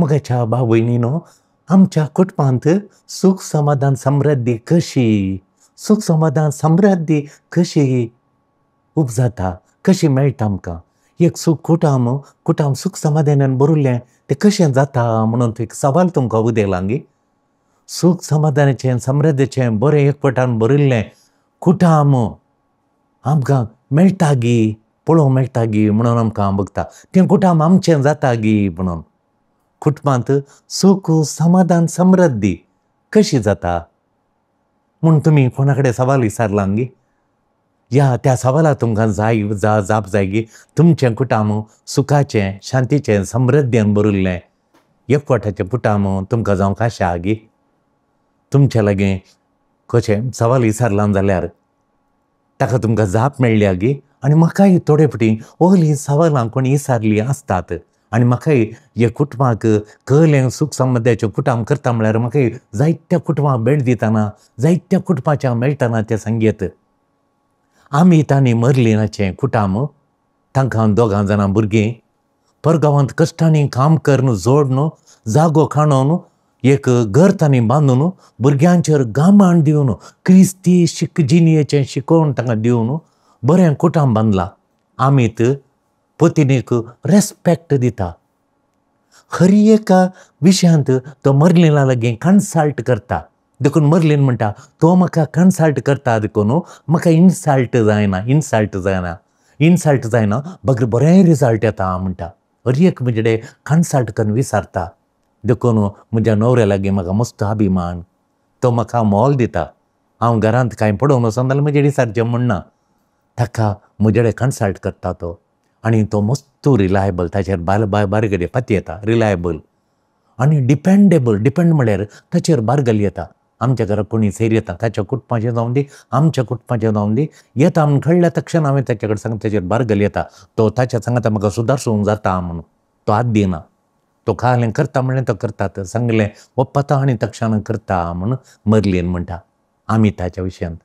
मगाच्या भाव भयणीनो, आमच्या कुटुंबांत सुख समाधान समृद्धी कशी, सुख समाधान समृद्धी कशी उपजाता, कशी मेळटा आमकां. एक सूख कुटाम सुख समाधानान भरिल्लें तें कशें जाता म्हणून एक सवाल तुमकां उदेला गे. सूख समाधानाचें समृद्धीचें बरें एकवटान भरिल्लें कुटाम आमकां मेळटा गी, पळोवंक मेळटा गी म्हणून आमकां बगता. तें कुटाम आमचें जाता गी म्हणून. कुटुंबांत सूख समाधान समृद्धी कशी जाता म्हूण तुमी कोणा कडेन सवाल विचारला गे. त्या सवालाक तुमकां जाप जाय गी. तुमचें कुटाम सुखाचें, शांतीचें, समृद्धीन भरिल्लें एकवटाचें कुटाम तुमकां जावंक आशा गी. तुमचे लागीं कशें सवाल विचारला जाल्यार ताका तुमकां जाप मेळ्ळ्या गी. आनी म्हाकाय थोडे फावटी असलीं सवालां कोणी विचारलीं आसतात. आनी म्हाकाय हे कुटुंबाक कहलें सूख समृद्धीचें कुटाम करता म्हळ्यार म्हाकाय जायत्या कुटुंबाक भेट दितना, जायत्या कुटुंबाच्या मेळटना तें सांगयत. अमित आनी मर्लिनाचें कुटाम, तांकां दोगां जाणां भुरगीं परगांवांत कश्टांनी काम करून जोडून, जागो खाणून, एक घर तांणी बांदून, भुरग्यांचेर गांबाण दिवन, क्रिस्ती जिणेचें शिकोवन तांकां दिवन बरें कुटाम बांदलां. अमित पत्नीक रेस्पेक्ट दिता. खरी एका विशयांत तो मर्लिना लागीं कन्सल्ट करता. देखून मर्लीन म्हणटा, तो म्हाका कन्सल्ट करता देखून म्हाका इन्सल्ट जायना, बरें बरें रिजल्ट येता म्हणटा. हर एक म्हणजे कन्सल्ट करून विचारता. देखून म्हज्या न्हवऱ्या लागीं म्हाका मस्त अभिमान. तो म्हाका मोल दिता. हांव घरांत कांय पडोवन वचोन जाल्यार म्हजेर विचारचें म्हणना. ताका म्हजे कडेन कन्सल्ट करता तो. आनी तो मस्त रिलायबल, ताचेर बारीक कडेन पाती येता. रिलायबल आनी डिपेंड म्हळ्यार ताचेर बारगल येता. आमच्या घराक कोणी सैर येता, ताच्या कुटुंबाचें जावं दी, आमच्या कुटुंबाचें जावं दी, येता म्हणून कळ्ळ्या तक्षण हांवें ताचे कडेन सांगता, ताचेर बारगल येता. तो ताच्या सांगता म्हाका सुदारसूंक जाता म्हणून. तो आत दिना. तो खालें करता म्हणलें तो करतात. सांगलें ओप्पता आनी तक्षण करता म्हणून मर्लीन म्हणटा. अमिताच्या विशयांत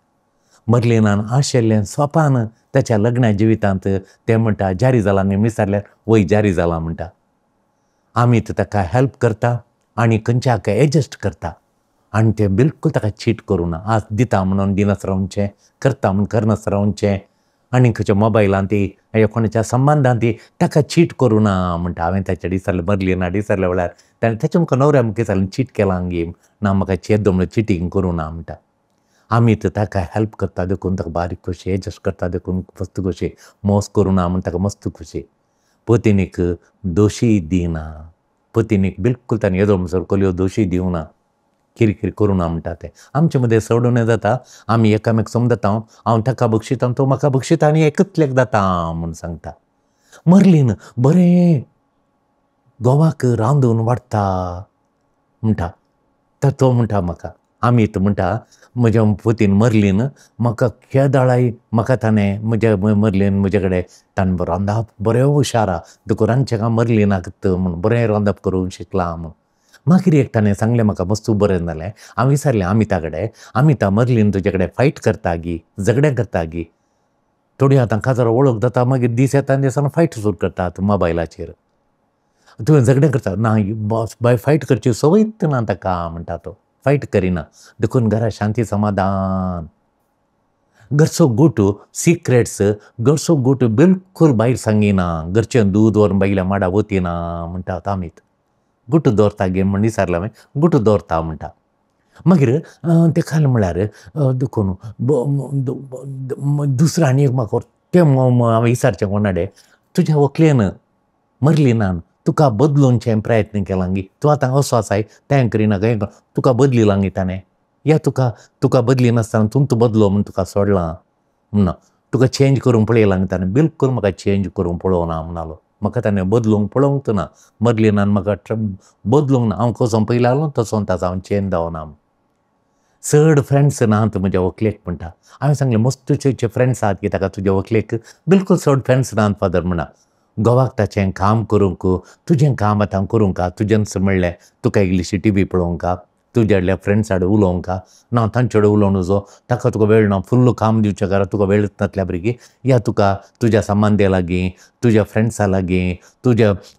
मर्लिनान आशिल्लें स्वपान ताच्या लग्ना जिवितांत तें म्हणटा जारी जालां न्ही विचारल्यार वय जारी जालां म्हणटा. अमित ताका हेल्प करता आनी खंयच्याक एडजस्ट करता. आनी तें बिलकूल ताका चीट करूं ना. आज दिता म्हणून दिनाच रावचें, करता म्हणून करनाच रावचें. आनी खंयच्या मोबायलांत कोणाच्या संबंदांत ताका चीट करूं ना म्हणटा. हांवें ताचेर विचारलें, मर्लिनाक विचारलें म्हळ्यार ताणें ताच्या मुखार न्हवऱ्या मुखार विचारलें, चीट केलां गे ना, म्हाका चेद म्हणून चिटींग करूं ना म्हणटा. अमित ताका हेल्प करता देखून ताका बारीक खोशी, एडजस्ट करता देखून मस्त खोशी. मोस करूं ना म्हूण ताका मस्त खोशी. पत्नीक दोशी दिना. पत्नीक बिलकूल ताणें येदो म्हणसर कोल्यो दोशी दिवं ना, किरकिर करूं ना म्हणटा तें. आमचे मदें सोडून जाता. आमी एकामेक समजता. हांव ताका बक्षिता, तो म्हाका बक्षिता आनी एकतलेक जाता म्हूण सांगता. मर्लीन बरें गोवाक रांदून वाडटा म्हणटा. तो म्हणटा म्हाका, अमित म्हणटा म्हज्या पतीन मर्लीन म्हाका केदाळाय म्हाका ताणें मर्लीन म्हजे कडेन ताणें रांदप बरें हुशार. देखून रांदचें काम मर्लिनाक म्हूण बरें रांदप करूंक शिकलां म्हूण. मागीर एक ताणें सांगलें म्हाका मस्त बरें जालें. हांवें विचारलें अमिता कडेन, अमिता मर्लीन तुजे कडेन फायट करता गी, झगडें करता गी. थोडी आतां काजार वळख जाता, मागीर दीस येता आनी दिसांनी फायट सुरू करतात मोबायलाचेर. तुवें झगडें करता ना, बाय फायट करची संवयच ना ताका म्हणटा तो. फायट करिना. देखून घरा शांती समाधान. घरचो गूट सिक्रेट्स, घरचो गूट बिलकूल भायर सांगिना. घरचें दूद व्हरून बायल्या माडा वतिना म्हणटा अमित. गुट दवरता गे म्हण विचारलें हांवें. गुट दवरता म्हणटा. मागीर तें खालें म्हळ्यार देखून दुसरो आनी एक म्हाका तें हांवें विचारचें कोणा कडेन, तुज्या व्हंकलेन मर्लिनान तुका बदलूंचे प्रयत्न केला गी. तूं आतां असो आसाय, तें करिनाका, हें तुका बदलिलां गी ताणें. या तुका बदली नासतना तूं बदलो म्हूण तुका सोडलां म्हणना. तुका चेंज करून पळयलां गी ताणें. बिलकूल म्हाका चेंज करून पळोवना म्हणलो. म्हाका ताणें बदलूंक पळोवंक ना. मर्लिनान म्हाका बदलूंक ना. हांव कसो पयलीं आहलो तसो ताचो हांव चेंज जावना. चड फ्रेंड्स नात म्हज्या व्हंकलेक म्हणटा. हांवें सांगलें मस्तशे फ्रेंड्स आहात की ताका तुज्या व्हंकलेक. बिलकूल चड फ्रेंड्स नात फादर म्हणा. घोवाक ताचें काम करूंक, तुजें काम आतां करूंक, तुजें म्हणलें तुका इल्लीशी टी व्ही पळोवंक, तुज्याडल्या फ्रेंड्साड उलोवंका ना तांचे कडेन उलोवं नजो ताका तुका वेळ ना फुल्ल काम दिवच्या घरा तुका वेळच नातल्या भुरगी या तुका तुज्या संबंद्या लागीं तुज्या फ्रेंड्सा लागीं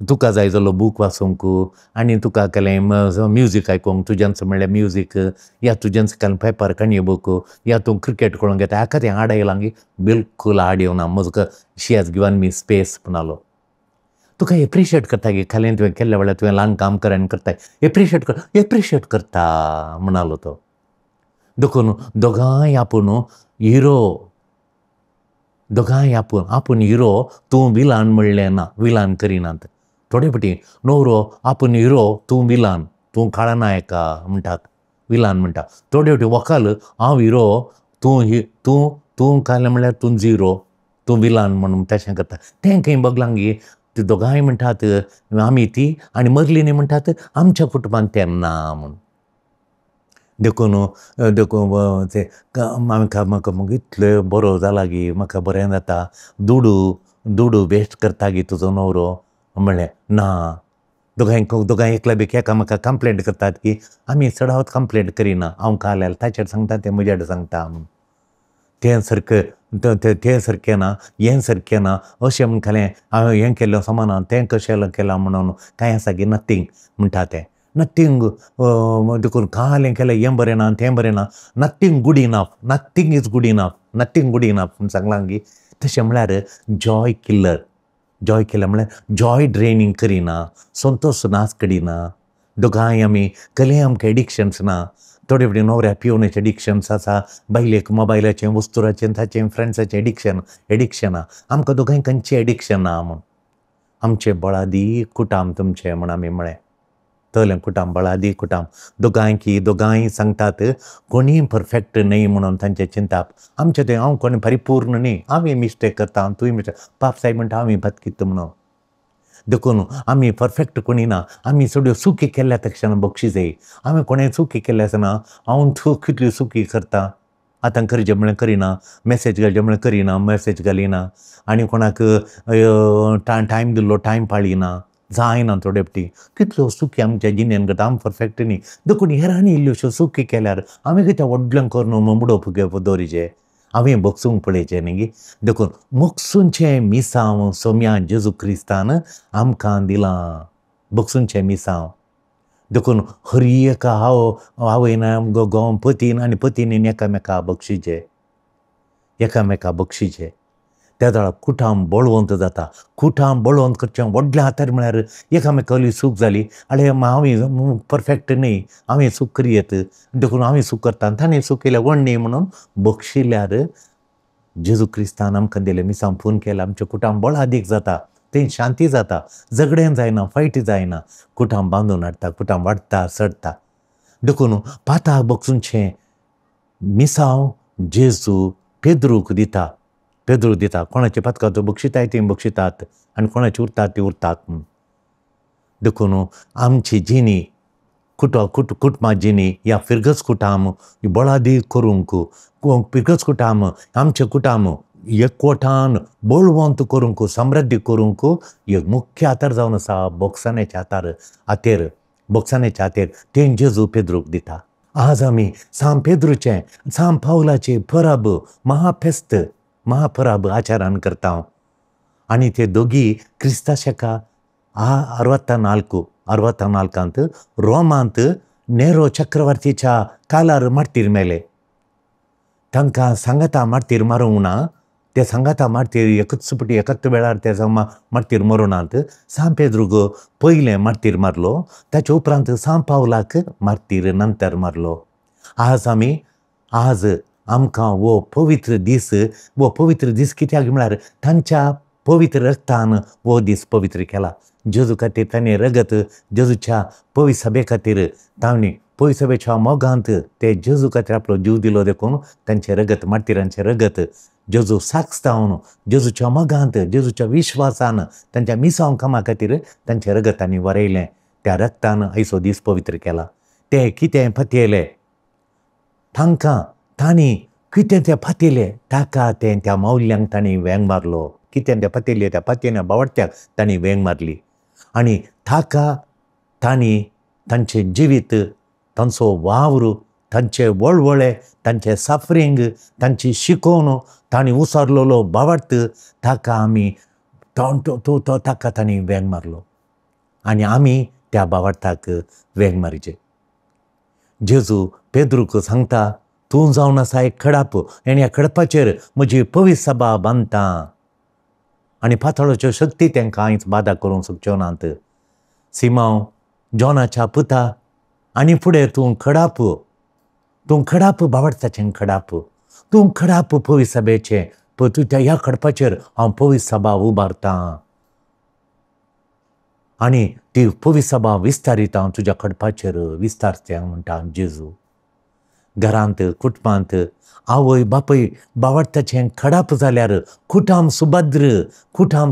तुका जाय जालो बूक वाचूंक आनी तुका केलें म्युजीक आयकूंक तुज्यांचो म्हणल्यार म्युजीक या तुज्यांचो केलें पेपर काणये बूक या तूं क्रिकेट कळूंक घेता हाका तें आड येयलां बिलकूल आड येवना म्हजो शी हॅज गिवन मी स्पेस म्हणालो तुका एप्रिशिएट करता गे खाली तुवें केल्ल्या वेळार तुवें ल्हान काम कर आनी करता एप्रिशिएट करता म्हणालो तो देखून दोगांय आपूण हिरो दोगांय आपूण हिरो तूं विलान म्हणलें ना विलान करिनात थोडे फावटी न्हवरो आपूण हिरो तूं विलान तूं खळनायका म्हणटात विलान म्हणटा थोडे फावटी व्हंकल हांव हिरो तूं कालें म्हणल्यार तूं झिरो तूं विलान म्हणून तशें करता तें खंय बगलांगी ती दोगांय म्हणटात आमी ती आनी मर्लिनी म्हणटात आमच्या कुटुंबांत तें ना म्हूण देखून ते म्हाका इतलें बरो जाला गी म्हाका बरें जाता दुडू वेस्ट करता गी तुजो न्हवरो म्हणलें ना दोगांय एकल्या बेकी म्हाका कंप्लेंट करतात की आमी चडावत कंप्लेंट करिना हांव काल्यार ताचेर सांगता तें म्हज्याड सांगता म्हूण तें सारकें ना हें सारकें ना अशें म्हण खालें हांवें हें केलें समाना तें कशें केलां म्हणून कांय आसा गी नथींग म्हणटा तें नथींग देखून कालें केलें हें बरें ना तें बरें ना nothing good enough nothing is good enough म्हूण सांगलां गी तशें म्हळ्यार जॉय किल्लर म्हळ्यार जॉय ड्रेनींग करिना संतोश नाश करिना दोगांय आमी कले आमकां एडिक्शन्स ना थोडे फावटी न्हवऱ्याक पिवनाचें एडिक्शन्स आसा बायलेक मोबायलाचें वस्तुराचें ताचें फ्रेंड्साचें एडिक्शनां आमकां दोगांय खंयचें एडिक्शन ना म्हूण आमचें बळादी कुटाम तुमचें म्हूण आमी म्हळें तलें कुटाम बळादी कुटाम दोगांय सांगतात कोणीय परफेक्ट न्ही म्हणून तांचें चिंताप आमचें तें हांव कोणी परिपूर्ण न्ही हांवें मिस्टेक करता तुवें मिस्टेक पाप साहेब म्हणटा हांवें बदकित म्हणून देखून आमी परफेक्ट कोणी ना आमी सगळ्यो चुकी केल्ल्या तक्षण बक्षी जाय हांवें कोणें चुकी केल्ल्या आसतना हांव कितल्यो चुकी करता आतां करचें म्हळ्यार करिना मॅसेज घालचें म्हळ्यार करिना मॅसेज घालिना आनी कोणाक टायम दिल्लो टायम पाळिना जायना थोडे फावटी कितल्यो चुकी आमच्या जिणेन करता आमी परफेक्ट न्ही देखून हेरांनी इल्ल्योश्यो चुकी केल्यार आमी कितें व्हडलें करून मुडोवप दवरिचें हांवें बगसूंक पळयचें न्ही गे देखून मोगसूंचें मिसांव सोम्या जेजू क्रिस्तान आमकां दिलां बगसूंचें मिसांव देखून हर एका आवयन पतीन आनी पत्नीन एकामेका बक्षिचें त्या वेळार कुटाम बळवंत जाता कुटाम बळवंत करचें व्हडलें हातार म्हळ्यार एकामेकाली चूक जाली आले हांवें परफेक्ट न्ही हांवें चूक करियत देखून हांवें चूक करता ताणें चूक केल्यार व्हड न्ही म्हणून बक्षिल्ल्यार जेजू क्रिस्तान आमकां दिलें मिसांव फोन केल्यार आमचें कुटाम बळ अदीक जाता तें शांती जाता झगडें जायना फायट जायना कुटाम बांदून हाडटा कुटाम वाडटा सडटा देखून पाताक बगसूंचें मिसांव जेजू पेद्रूक दिता कोणाची पातकां तो बक्षिताय तीं बक्षितात आनी कोणाची उरतात ती उरतात म्हूण देखून आमची जिणी कुटुंबा जिणी या फिरगस कुटाम बळादी करूंक फिरगस कुटाम आमचे कुटाम एकवटान बळवंत करूंक समृद्धी करूंक एक मुख्य आतार जावन आसा बोक्सान्याच्या हातेर तें जेजू पेद्रूक दिता आज आमी सांत पेद्रूचें सांत पावलाची परब महापरब आचारान करता आनी ते दोगी क्रिस्ता शेका 64 रोमांत नेरो चक्रवर्तीच्या कालार मार्तीर मेले तांकां सांगाता मार्तीर मारूंक ना ते सांगाता मार्तीर एकच वेळार ते मार्तीर मरुनात सांत पेद्रूक पयलें मार्तीर मारलो ताचे उपरांत सांत पावलाक मार्तीर नंतर मारलो आज आमकां वो पवित्र दीस कित्याक म्हळ्यार तांच्या पवित्र रक्तान वो दीस पवित्र केला जेजू खातीर ताणें रगत जेजूच्या पवित्र सभे खातीर तांणी पवित्र सभेच्या मोगांत ते जेजू खातीर आपलो जीव दिलो देखून तांचें रगत मार्तिरांचें रगत जेजू साक्ष जावन जेजूच्या मोगांत जेजूच्या विश्वासान तांच्या मिसांव कामा खातीर तांचें रगत तांणी वरयलें त्या रगतान आयचो दीस पवित्र केला तें कितें फतयलें तांणी कितें तें फतयलें ताका तें त्या मौल्यांक तांणी वेंग मारलो कितें तें फतयलें त्या फतयल्या बावडत्याक तांणी वेंग मारली आनी ताका तांणी तांचें जिवीत तांचो वावर, तांचे वळवळे, तांचे सफरींग, तांची शिकोवन तांणी उसरलेलो बावट ताका आमी ताका तांणी वेग मारलो आनी आमी त्या बावटाक वेग मारचे. जेजू पेद्रूक सांगता, तूं जावन आसा एक खडाप आनी ह्या खडपाचेर म्हजी पवित्र सभा बांदता. आनी पातळाच्यो शक्ती तांकां कांयच बादा करूंक शकच्यो नात. सिमांव, जॉनाच्या पुता, आनी फुडें तूं खडाप बावटाचें खडाप, तूं खडाप पवित्र सभेचें, तूं ह्या खडपाचेर हांव पवित्र सभा उबारतां आनी ती पवित्र सभा विस्तारितां तुज्या खडपाचेर विस्तारता म्हणटा जेजू. घरांत, कुटुंबांत आवय बापूय बावटाचें खडाप जाल्यार कुटाम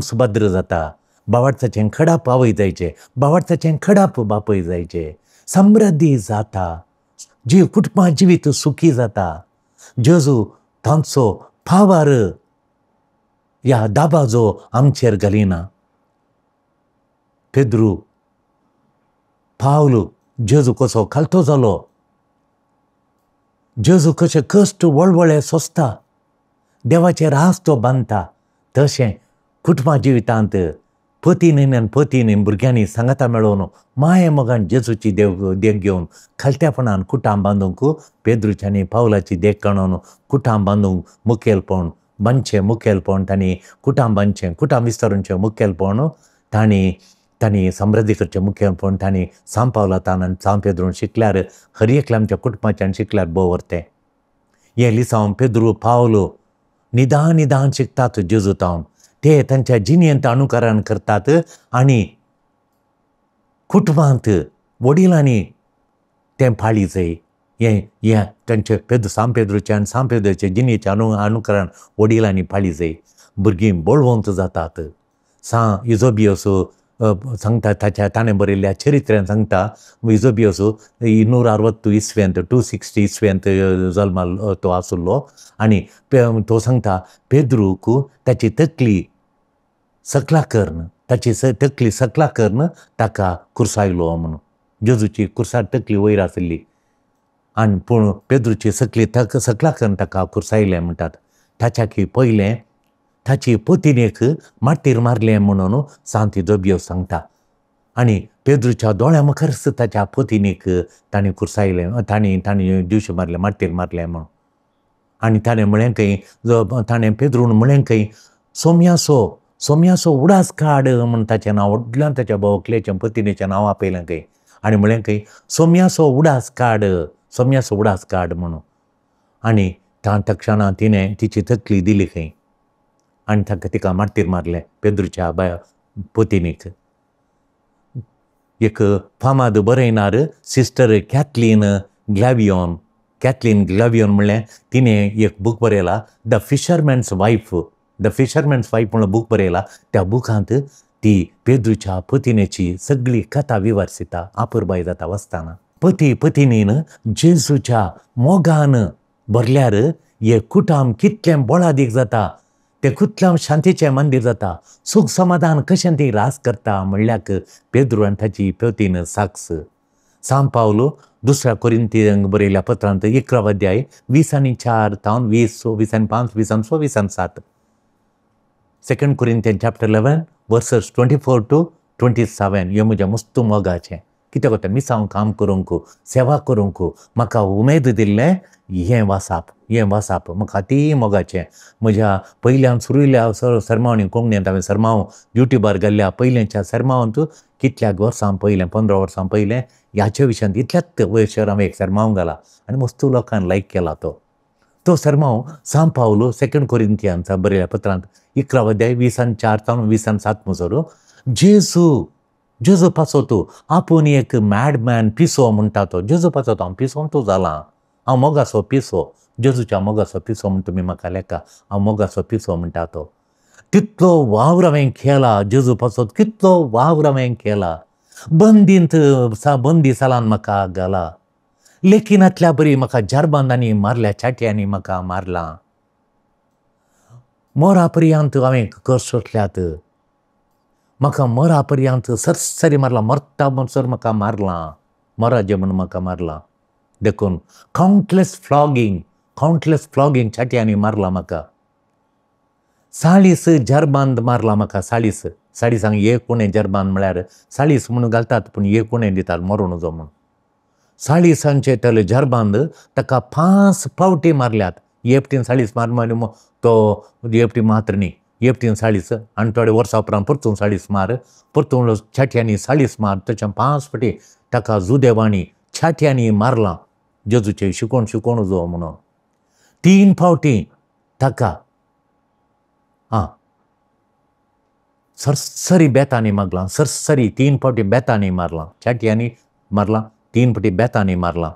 सुभद्र जाता. बावटाचें खडाप आवय जायचें, बावटाचें खडाप बापूय जायचें. समृद्धी जाता, जी कुटुंबां जिवीत सुखी जाता. जेजू तांचो फावार ह्या दाबाजो आमचेर घालिना. पेद्रू, पावल जेजू कसो खालतो जालो, जेजू कशें कश्ट वळवळे सोंसता, देवाचेर आस तो बांदता, तशें कुटुंबा जिवितांत पतीन आनी पतीन भुरग्यांनी सांगाता मेळोवन माये मोगान जेजूची देख घेवन खालत्यापणान कुटाम बांदूंक पेद्रूच्यानी पावलाची देख काडून कुटाम बांदूंक मुखेलपण तांणी कुटाम बांदचें, कुटाम विस्तारूंचें मुखेलपण तांणी समृद्धी करचें मुखेलपण तांणी सांव पावलातान आनी सांव पेद्रून शिकल्यार हर एकल्या आमच्या कुटुंबाच्यान शिकल्यार बरें. हें लिसांव पेद्रू पावलो निदान शिकतात जेजू तावन. ते तांच्या जिणेंत अनुकरण करतात आनी कुटुंबांत वडिलांनी तें पाळी जाय. हें तांचे सांव पेद्रूचें आनी सांव पेद्रूचे जिणेचें अनुकरण वडिलांनी पाळी जाय. भुरगीं बळवंत जातात. सांव इजोबियोस सांगता, ताणें बरयल्ल्या चरित्रांत सांगता, इजोबियोस 260 इस्व्यांत 260 इस्व्यांत जल्मालो तो आसुल्लो आनी तो सांगता पेद्रूक ताची तकली सकला करन ताका कुरसायलो म्हणून. जेजूची कुरसार तकली वयर आसली आनी पूण पेद्रूची सकला करून ताका कुरसायलें म्हणटात. ताच्याकी पयलें ताची पत्नीक माटीर मारलें म्हणून सांत इजोबियोस सांगता. आनी पेद्रूच्या दोळ्या मुखारच ताच्या पत्नीक ताणें कुरसायलें, ताणें दिवशें मारलें, माटीर मारलें म्हणून. आनी ताणें पेद्रून म्हळें खंय, सोमयासो उडास काड म्हण ताचें नांव व्हडल्यान ताच्या भोंवकलेचें पत्नीचें नांव आपयलें खंय आनी म्हळें खंय सोमयासो उडास काड म्हणून. आनी तक्षणां तिणें तिची तकली दिली खंय आनी तिका माटीर मारलें पेद्रूच्या पत्नीक. एक फामाद बरयणार सिस्टर कॅथलीन ग्लॅवियोन म्हणलें, तिणें एक बूक बरयला द फिशरमॅन्स वायफ म्हणून बूक बरयला. त्या बुकांत ती पेद्रूच्या पत्नीची सगळी कथा विवर्सिता, आपुरबाय जाता वाचताना. पत्नीन जेजूच्या मोगान भरल्यार हे कुटाम कितलें बोळादीक जाता, तें कुतलाम शांतीचें मंदीर जाता, सूख समाधान कशें ती रास करता म्हणल्याक पेद्रू आनी ताची पत्नी साक्ष. सांव पावलो दुसऱ्या कोरिंथीयांक बरयल्ल्या पत्रांत 11 अध्याय 20:4 तावन 20:5, 20:6, 20:7. 2 कोरिंथियन चॅप्टर 11 वर्सेस 24 to 27. हें म्हज्या मस्त मोगाचें. कित्याक कोता मिसांव काम करूंक, सेवा करूंक म्हाका उमेद दिल्लें हें वाचप म्हाका ती मोगाचें. म्हज्या पयल्यान सुरू सरमावणी कोंकणींत हांवें सरमाव युट्यूबार घाल्ल्या पयलेंच्या सरमावांत कितल्याक वर्सां पयलें 15 वर्सां पयलें ह्याच्या विशयांत इतल्याच वयशेर हांवें एक सरमाव घाला आनी मस्त लोकांनी लायक केला तो सरमाव. सांव पावलो 2 कोरिंथियांचा बरयल्या पत्रांत 11 अध्याय 20:4 तावन 20:7 म्हजो जेजू पासोतो आपूण एक मॅडमॅन पिसो म्हणटा तो. जेजू पासोतो हांव पिसोंतू जालां, हांव मोगाचो पिसो, जेजूच्या मोगाचो पिसो म्हण तुमी म्हाका लेखा, हांव मोगाचो पिसो म्हणटा तो. कितलो वावर हांवें केला, जेजू पासोत कितलो वावर हांवें केला. बंदी सालान म्हाका घाला, लेखिनांतल्या बरी म्हाका जारबांदांनी मारल्या, चाटयांनी म्हाका मारलां. मोरा पर्यंत हांवें कश्ट सोंसल्यात, म्हाका मरा पर्यंत सरसरी मारला, मरता म्हणसर म्हाका मारलां, मरा जे म्हण म्हाका मारलां. देखून काउंटलेस फ्लॉगिंग छाटयांनी मारला म्हाका. 40 जरबांद मारला म्हाका. 40 एक कोणे जरबांद म्हळ्यार 40 म्हणून घालतात पूण एक कोणे दितात मरून वचो म्हणून. 40 तले जरबांद ताका 5 फावटी मारल्यात. येपटीन 40 मार तो येपटी मात्र न्ही, येपटीन 40 आनी थोडे वर्सां उपरांत परतून 40 मार, परतून छाटयांनी 40 मार, तशें 5 फावटी ताका जुदेवाणी छाटयांनी मारलां. जेजूचे शिकोवन जो म्हणून 3 फावटी ताका सरसरी बेतांनी मारलां. सरसरी 3 फावटी बेतांनी मारलां. छाटयांनी मारलां, 3 फावटी बेतांनी मारलां.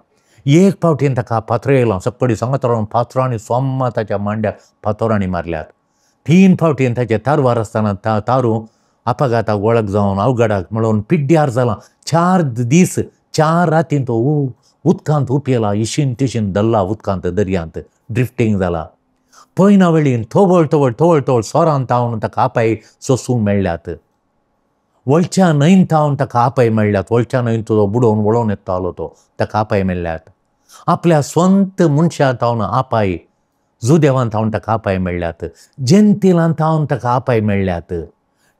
एक फावटीन ताका फातरयलां. सकडी सांगत रावन फातरांनी सोम्मा ताच्या मांड्याक फातोरांनी मारल्यात. 3 फावटीन ताचे तारवार आसतना तारू अपघाताक वळख जावन अवघडाक म्हणून पिड्ड्यार जालां. 4 दीस 4 रातीन तो उदकांत उपेला. इशीन तिशीन दल्ला उदकांत, दर्यांत ड्रिफ्टींग जाला. पयना वेळीन थोवळ सोरान तावन ताका आपाय सोसूंक मेळ्ळ्यात. वळच्या न्हंयन तावन ताका आपाय मेळ्ळ्यात. वळच्या न्हंयन तो बुडोवन वळोवन येतालो तो, ताका आपाय मेळ्ळ्यात. आपल्या स्वंत मनशां तावन आपाय, जुदेवान तावन ताका आपाय मेळ्ळ्यात. जेंतिलान तावन ताका आपाय मेळ्ळ्यात.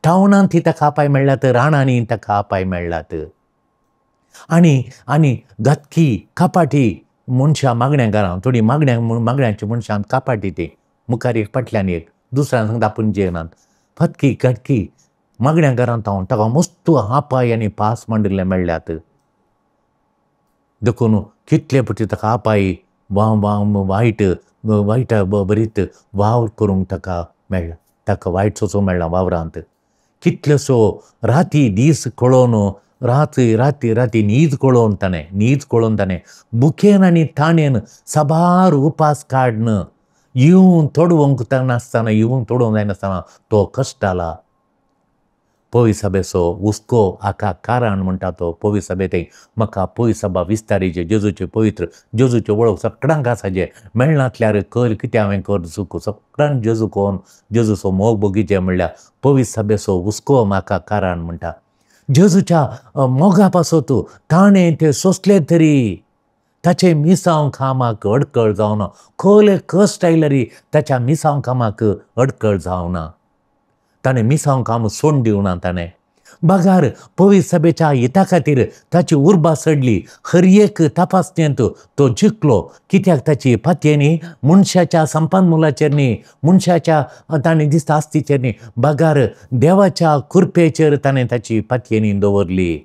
टावनांत ताका आपाय मेळ्ळ्यात. राणांनी ताका आपाय मेळ्ळ्यात. आनी गतकी कापाटी मनशां मागण्या घरांत, थोडी मागण्यांची मनशां कापाटी ती मुखार एक फाटल्यान एक, दुसऱ्यान सांगता आपूण जेवणांत. फतकी गटकी मागण्या घरांत तावन ताका मस्त आपाय आनी पास मांडिल्ले मेळ्ळ्यात. देखून कितले फावटी ताका आपाय वायट बरीत वावर करूंक ताका मेळ्ळा. ताका वायट सोंसूंक मेळ्ळा वावरांत. कितल्योसो राती दीस कळोवन राती न्हीद कळोवन ताणें बुकेन आनी ताणेन साबार उपास काडन येवन तोडवंक नासतना, येवंक तोडवंक जायनासतना तो कश्टाला. पवी सभेचो हुस्को हाका कारण म्हणटा तो. पवी सभेत म्हाका पवी सभा विस्तारीचे जेजूचे पवित्र जेजूचे वळख सगळ्यांक आसा. जे मेळनातल्यार कर कितें हांवें कर चुको सगळ्यांक जेजू कोण जेजूचो मोग बगीचे म्हणल्यार पवी सभेचो हुस्को म्हाका कारण म्हणटा. जेजूच्या मोगा पासत ताणें ते सोंसले तरी ताचे मिसांव कामाक अडकळ जावना. खोले कश्ट आयल्यारी ताच्या मिसांव कामाक अडकळ जावना. ताणें मिसांव काम सोडून दिवना. ताणें बगार पवी सभेच्या हिता खातीर ताची उर्बा सडली. हर एक तपासणेंत तो जिखलो. कित्याक ताची फातयेनी मनशाच्या संपन्मुलाचेर न्ही, मनशाच्या ताणें दिसता आस्तीचेर न्ही, बगार देवाच्या कृपेचेर ताणें ताची फातयेनी दवरली.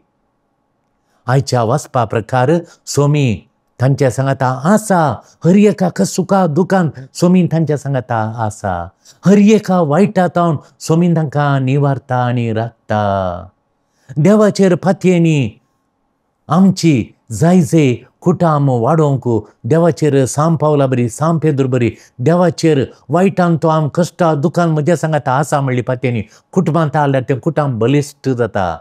आयच्या वाचपा प्रकार सोमी तांच्या सांगाता आसा. हर एकाक सुखा दुखान सोमीन तांच्या सांगाता आसा. हर एका वायटांतावन सोमीन तांकां निवारता आनी राखता. देवाचेर फातयेनी आमची जायजे कुटाम वाडोवंक देवाचेर साम पावला बरी, साम पेद्र बरी, देवाचेर वायटान तो आम कश्टा दुखान म्हज्या सांगाता आसा म्हणली फातयेनी कुटुंबांत आल्यार तें कुटाम बलिश्ट जाता.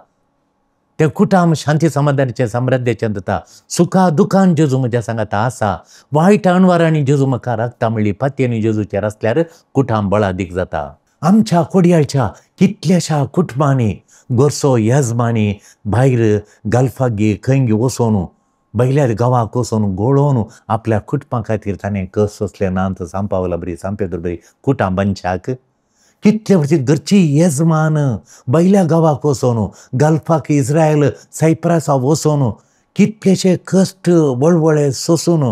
तें कुटाम शांती समाधानाचें साम्राज्याचें जाता. सुखा दुखान जेजू म्हज्या सांगाता आसा. वायट अणवारांनी जेजू म्हाका राखता म्हणली फातयेनी जेजूचेर आसल्यार कुटाम बळादीक जाता. आमच्या कोडयाळच्या कितल्याशा कुटुंबांनी गोरसो येजमानी भायर गालफागी खंयगी वचोन बैल्यार गांवाक वचोन घोळोवन आपल्या कुटुंबा खातीर ताणें कस सोंसले नांत. सांपावला बरी, सांपेद्र बरी कुटांबांच्याक कितले वर्सी घरची येजमान बैल्या गांवाक वचोन गाल्फाक इस्रायल सायप्रासा वचोन कितलेशे कश्ट वळवळे सोंसून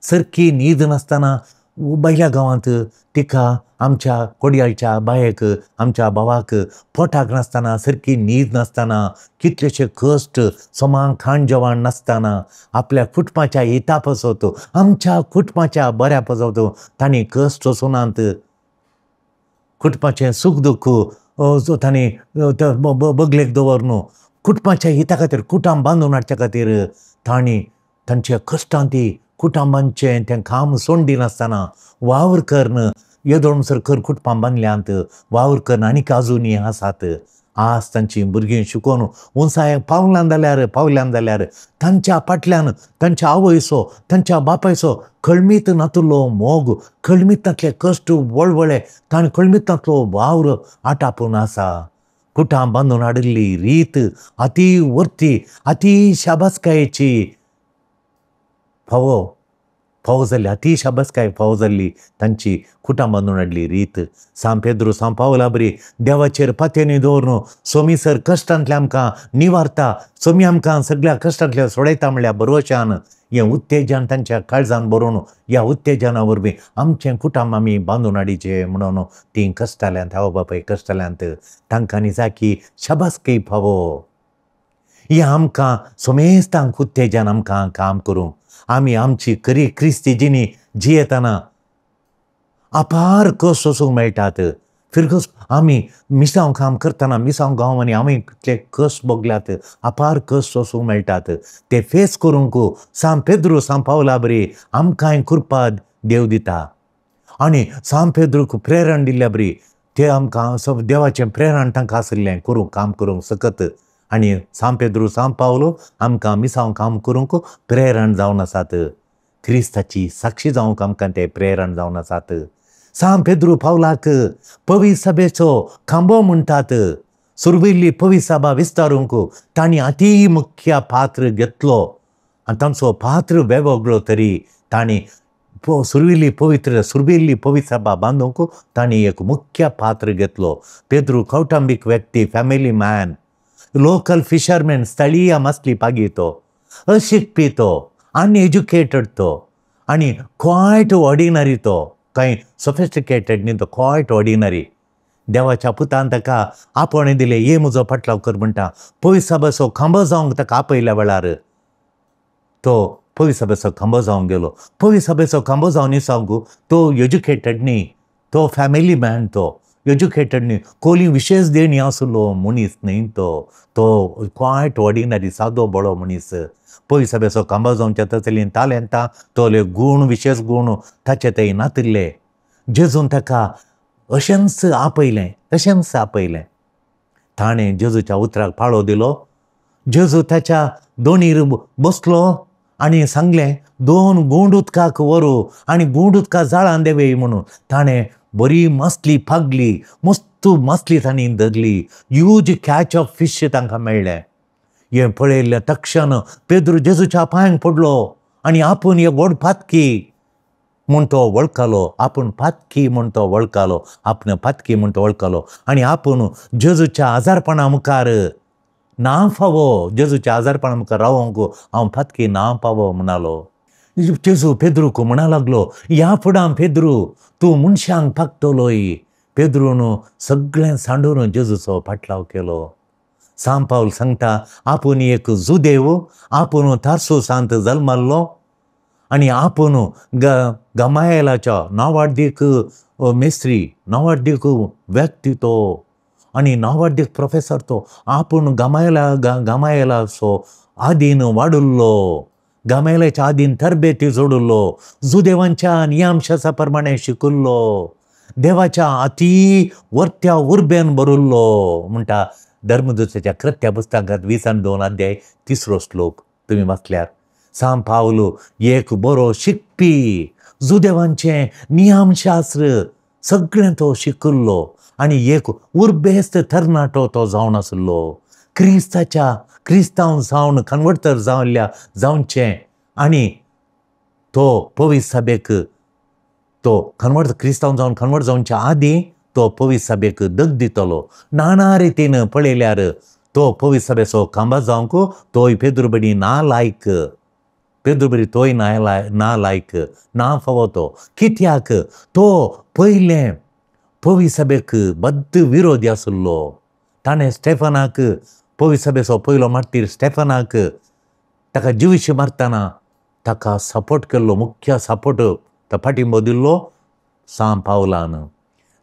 सरकी न्हीद नासतना बैल्या गांवांत तिका आमच्या कोडयाळच्या बायेक, आमच्या भावाक पोटाक नासतना, सरकी न्हीद नासतना, कितलेशे कश्ट सोमांग खाण जेवण नासतना आपल्या कुटुंबाच्या हिता पासत, आमच्या कुटुंबाच्या बऱ्या पासत तांणी कश्ट सोंसुनांत. कुटुंबाचें सुख दूख तांणी बगलेक दवरन कुटुंबाच्या हिता खातीर कुटाम बांदून हाडच्या खातीर तांणी तांच्या कश्टांत कुटुंबांचें तें काम सोडून दिनासतना वावर करन येदोळसर कर कुटुंबां बांदल्यांत. वावर करन आनीक आजुनी आसात. आज तांची भुरगीं शिकोवन उंचायेक पावल्यान जाल्यार तांच्या फाटल्यान तांच्या आवयचो, तांच्या बापायचो कळमीत नातलो मोग, कळमीत नातले कश्ट वळवळे ताणें कळमीत नातलो वावर आटापून आसा. कुटां बांदून हाडिल्ली रीत अती वर्ती, अती शाबासकायेची फावो फावो जाल्ली अती शाबसकाय फावो जाल्ली तांची खुटां बांदून हाडली रीत. सान पेद्रू सान पावला बरी देवाचेर पातयेनी दवरून सोमी सर कश्टांतले आमकां निवारता, सोमी आमकां सगळ्या कश्टांतले सोडयता म्हणल्या बरोवच्यान हें उत्तेजन तांच्या काळजान बरोवन ह्या उत्तेजना वरवीं आमचें कुटुंब आमी बांदून हाडिचें म्हणून तीं कश्टाल्यांत आवय बापाय कश्टाल्यांत तांकां निजाकी शाबासकी फावो. हें आमकां सोमेस्तांक उत्तेजन आमकां काम करूंक आमी आमची खरी क्रिस्ती जिणी जियेतना अपार कस सोसूंक मेळटात. फिरगूस आमी मिसांव काम करतना मिसांव गांवांनी आमी कितले कस भोगल्यात, अपार कस सोसूंक मेळटात. ते फेस करूंक सान पेद्रू सान पावला बरी आमकांय कृपा देव दिता. आनी सान पेद्रूक प्रेरण दिल्ल्या बरी ते आमकां देवाचें प्रेरण तांकां आसलें करूंक काम करूंक सकत. आनी सान पेद्रू सान पावलो आमकां मिसांव काम करूंक प्रेरण जावन आसात. क्रिस्ताची साक्षी जावंक आमकां ते प्रेरण जावन आसात. सान पेद्रू पावलाक पवित्र सभेचो खांबो म्हणटात. सुरविल्ली पवित्र सभा विस्तारूंक तांणी अती मुख्य पात्र घेतलो आनी तांचो पात्र वेगवेगळो तरी तांणी सुरविल्ली पवित्र सभा बांदूंक तांणी एक मुख्य पात्र घेतलो. पेद्रू कौटुंबीक व्यक्ती, family man, local fisherman, स्थळीय मसली Pagi तो, अशिकपी तो, अनएज्युकेटेड तो आनी क्वायट ऑर्डिनरी तो, कांय सोफिस्टिकेटेड न्ही तो, क्वायट ऑर्डिनरी. देवाच्या पुतान ताका आपण दिले ये म्हजो पाटलाव कर म्हणटा. पवित्र सभेचो खांबो जावंक ताका आपयल्या वेळार तो पवित्र सभेचो खांबो जावंक गेलो. पवित्र सभेचो खांबो जावन सांगू तो एज्युकेटेड न्ही, तो फॅमिली मॅन, तो एज्युकेटेड न्ही, कोली विशेष देणी आसलो मनीस न्ही तो क्वायट ऑर्डिनरी सादो बळो मनीस. पवित्र सभेचो खांबो जावंच्या तसली तालेंतां तोले गूण विशेष गूण ताचे थंय नातिल्ले. जेजून ताका अशेंच आपयलें. ताणें जेजूच्या उतराक पाळो दिलो. जेजू ताच्या दोनीर बसलो आनी सांगलें 2 गुंड उदकाक व्हरू आनी गुंड उदका जाळान देवे म्हणून. ताणें बरी मसली फागली, मस्त मसली तांणी धरली. ह्यूज कॅच ऑफ फीश तांकां मेळ्ळें. हें पळयल्लें तक्षण पेद्रू जेजूच्या पांयांक पडलो आनी आपूण एक व्हड पातकी म्हूण तो वळखलो. आपणे पातकी म्हूण तो वळखलो आनी आपूण जेजूच्या आजारपणा मुखार ना फावो, जेजूच्या आजारपणा मुखार रावंक हांव पातकी ना फावो म्हणलो. जेजू पेद्रूक म्हणा लागलो ह्या फुडां पेद्रू तूं मनशांक पागतलोय. पेद्रून सगळें सांडून जेजूचो पाटलाव केलो. सान पावल सांगता आपूण एक जुदेव, आपूण तार्सुसांत जल्मल्लो आनी आपूण गमायेलाच्या नांवाडीक मेस्त्री, नांवाडीक व्यक्ती तो आनी नांवाडीक प्रोफेसर तो. आपूण गमायेलाचो आदीन वाडुल्लो, गमायेलाच्या आदीन तरबेती जोडुल्लो, जुदेवांच्या नियमशास्त्रा प्रमाणे शिकुल्लो, देवाच्या अती वर्त्या उर्बेन बरुल्लो म्हणटा धर्मदूताच्या कृत्या पुस्तकांत 22 अध्याय 3 श्लोक तुमी वाचल्यार. सान पावलो एक बरो शिकपी, जुदेवांचें नियमशास्त्र सगळें तो शिकुल्लो आनी एक उर्बेस्त तरणाटो तो जावन आसलो. क्रिस्तांव जावन कन्वर्टर जावचें आनी तो पवित्र सभेक तो क्रिस्तांव जावन कन्वर्ट जावच्या आदीं तो पवित्र सभेक दग दितलो. नाना रितीन पळयल्यार तो पवित्र सभेचो खांबो जावंक तोय पेद्रू बरी ना लायक. तोय ना लायक ना फावो तो. कित्याक तो पयलें पवित्र सभेक बद्द विरोधी आसलो. ताणें स्टेफनाक, पवित्र सभेचो पयलो मार्तीर स्टेफनाक, ताका जिवीश मारतना ताका सपोर्ट केल्लो, मुख्य सपोर्ट तो पाठिंबो दिल्लो सान पावलान.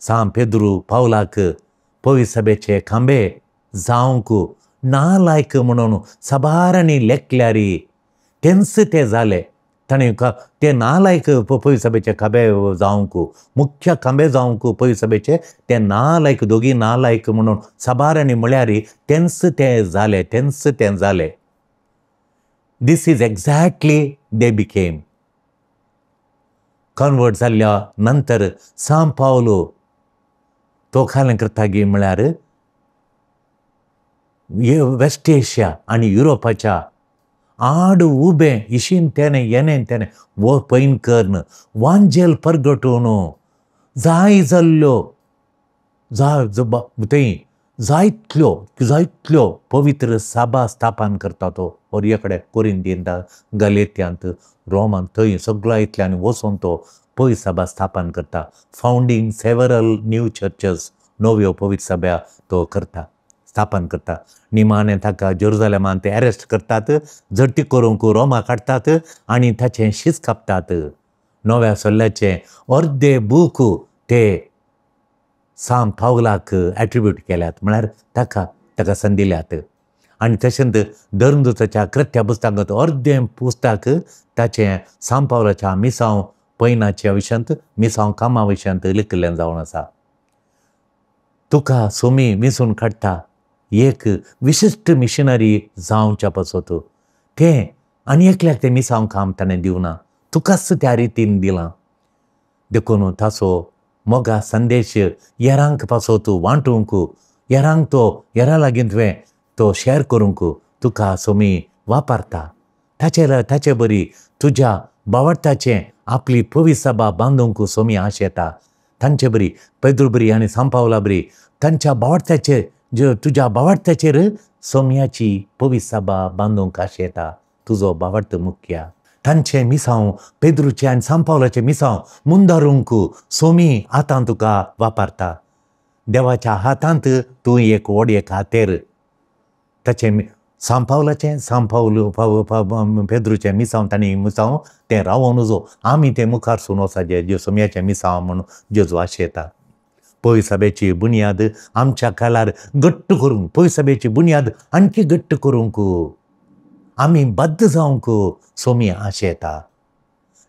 सान पेद्रू पावलाक पवित्र सभेचे खांबे जावंक ना लायक म्हणून सबारांनी लेखल्यारी तेंच ते जाले. ताणें ते ना लायक पवित्र सभेचे खांबे जावंक, मुख्य खांबे जावंक पवित्र सभेचे ते ना लायक, दोगी ना लायक म्हणून सबारांनी म्हळ्यार तेंच ते जाले. This is exactly they became. Convert जाल्ल्या नंतर सान पावलो तो खालें करतागी म्हळ्यार वेस्ट एशिया आनी युरोपाच्या आड उबें इशीन तेने येनें तेने वो पैन करन वांजेल परगटून जाय जाल्ल्यो थंय जायत्यो पवित्र सभा स्थापन करता तो पर्येकडे कोरिंथींत गलेत्यांत रोमान थंय सगळ्यांतल्यान वचून तो पय सभा स्थापन करता. फावंडींग सेवरल न्यू चर्चेस नव्यो पवित्र सभा तो करता स्थापन करता. निमाणें ताका जेरुसलेमान ते अरेस्ट करतात, झडटी करूंक रोमा काडटात आनी ताचें शीस कापतात. नव्या सल्ल्याचें अर्दे बूक ते साम पावलाक एट्रिब्यूट केल्यात, म्हळ्यार ताका संदिल्यात. आनी तशेंच धर्मदुताच्या कृत्या पुस्तकांत अर्दें पुस्तक ताचें साम पावलाच्या मिसांव पैनाच्या विशयांत मिसांव कामा विशयांत लिखिल्लें जावन आसा. तुका सोमी मिसून काडटा एक विशिश्ट मिशनरी जावच्या पसत तें आनी एकल्याक तें मिसांव काम ताणें दिवना, तुकाच त्या रितीन दिलां. देखून ताचो मोगा संदेश येरांक पासत वांटूंक येरांक येरा लागीं तुवें तो शेअर करूंक तुका सोमी वापरता. ताचे बरी तुज्या बावटाचें आपली पवित्र सभा बांदूंक सोमी आशेता. तांचे बरी पेद्रू बरी आनी साम पावला बरी तांच्या बावटाचेर तुज्या बावटाचेर सोम्याची पवित्र सभा बांदूंक आशेता. तुजो बावट मुख्य. तांचें मिसांव पेद्रूचें आनी साम पावलाचें मिसांव मुंदारूंक सोमी हातान तुका वापरता. देवाच्या हातांत तूं एक व्हडयेक हातेर. ताचें साम पावलाचें पेद्रूचें मिसांव तांणी मिसांव तें रावोन उजो आमी तें मुखार सून वचाचें जे सोम्याचें मिसांव म्हूण जेजू आशेता. पय सभेची बुनयाद आमच्या काळार घट्ट करूंक, पय सभेची बुनयाद आणकी घट्ट करूंक आमी बद्द जावंक सोमी आशेता.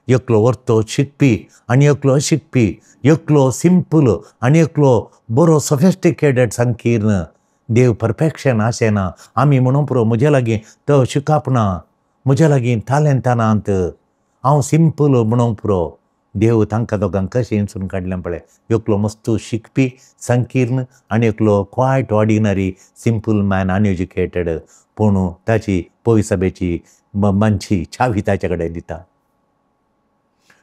एकलो वर्तो शिकपी आनी एकलो अशिकपी, एकलो सिंपल आनी एकलो बरो सोफिस्टिकेटेड संकीर्ण. देव परफेक्शन आशेना. आमी म्हणून पुरो म्हजे लागीं तो शिकप ना, म्हजे लागीं टॅलंटां नात, हांव सिंपल म्हणून पुरो. देव तांकां दोगांक कशें हिंसून काडलें पळय. एकलो मस्तू शिकपी संकीर्ण आनी एकलो quiet ordinary simple man uneducated, पूण ताची पवित्र सभेची मानची चावी ताचे कडेन दिता.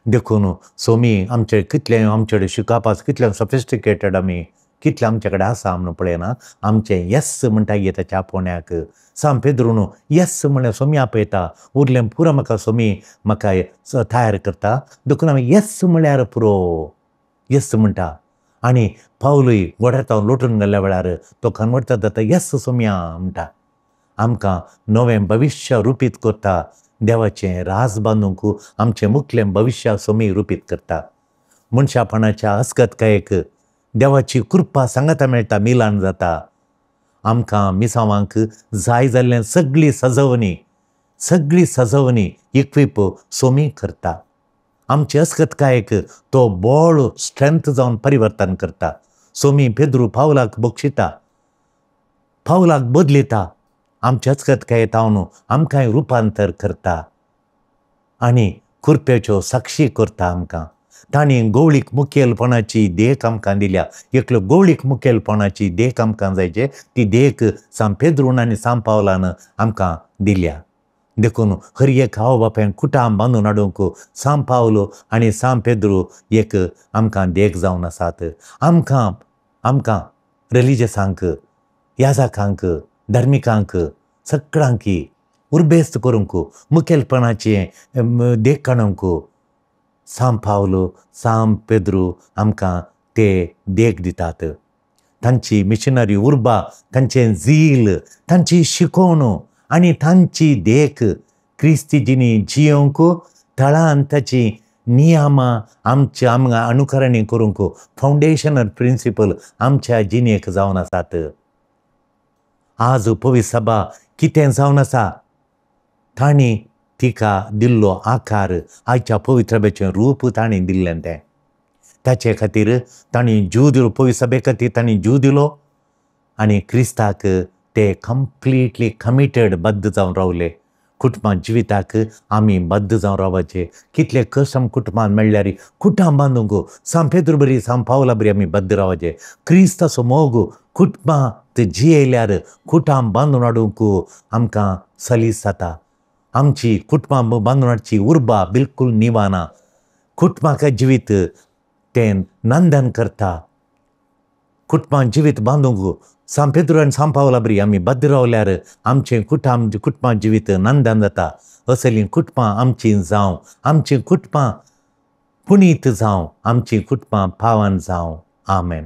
देखून सोमी आमचे कितलें आमचे कडेन शिकपास कितलें सोफिस्टिकेटेड आमी कितलें आमचे कडेन आसा म्हणून पळयना. आमचें येस म्हणटा गे ताच्या आपोवण्याक. साम पेद्रून येस म्हळ्यार सोमी आपयता. उरलें पुरो म्हाका सोमी म्हाका तयार करता. देखून आमी येस म्हळ्यार पुरो येस म्हणटा. आनी पावलूय गोड्यातावन लोटून गेल्ल्या वेळार तो कन्वर्ट जाता येस सोम्या म्हणटा. आमकां नवें भविश्य रुपीत करता. देवाचें राज बांदूंक आमचें मुखेलें भविश्य सोमी रुपीत करता. मनशापणाच्या अस्कतकायेक देवाची कृपा सांगाता मेळटा, मिलान जाता. आमकां मिसांवांक जाय जाल्लें सगळी सजवणी इक्वीप सोमी करता. आमचे अस्कतकायेक तो बळ स्ट्रेंथ जावन परिवर्तन करता. सोमी पेद्रू पावलाक बक्षिता, पावलाक बदलिता. आमच्या अस्कतकायेतावन आमकांय रुपांतर करता आनी कृपेच्यो साक्षी करता आमकां. तांणी गवळीक मुखेलपणाची देख आमकां दिल्या. एकलो गवळीक मुखेलपणाची देख आमकां जायचे, ती देख साम पेद्रून आनी साम पावलान आमकां दिल्या. देखून हर एक आवय बापायन कुटाम बांदून हाडूंक साम पावलो आनी साम पेद्रू एक आमकां देख जावन आसात. आमकां रिलिजियसांक, याजकांक, धर्मिकांक सगळ्यांक उर्बेस्त करूंक मुखेलपणाचें देख काडूंक साम पावलो साम पेद्रू आमकां ते देख दितात. तांची मिशनरी उर्बा, तांचें झील, तांची शिकोवण आनी तांची देख क्रिस्तिजीनी जियोंक थळान ताची नियमां आमकां अनुकरणी करूंक फावंडेशनल प्रिंसिपल आमच्या जिणेक जावन आसात. आज पवित्र सभा कितें जावन आसा, तांणी तिका दिल्लो आकार, आयच्या पवित्र सभेचें रूप तांणी दिल्लें तें. ताचे खातीर तांणी जीव दिलो, पवित्र सभे खातीर तांणी जीव दिलो आनी क्रिस्ताक ते कंप्लिटली कमिटेड बद्द जावन रावले. कुटुंबां जिविताक आमी बद्द जावन रावपाचे. कितले कश्ट आमकां कुटुंबान मेळ्ळ्यार कुटाम बांदूंक साम पेद्रू बरी साम पावला बरी आमी बद्द रावचे. क्रिस्ताचो मोग कुटुंबांत जियेल्यार कुटाम बांदून हाडूंक आमकां सलीस जाता. आमची कुटुंबां बांदून उर्बा बिलकुल निवाना. कुटुंबाक जिवीत तें नंदन करता. कुटुंबां जिवीत बांदूंक सांत पेद्रू आनी सांत पावला बरी आमी बद्द रावल्यार आमचें कुटुंबां जिवीत नंदन जाता. असलीं कुटुंबां आमचीं जावं, आमचीं कुटुंबां पुनीत जावं, आमचीं कुटुंबां पावन जावं. आमेन.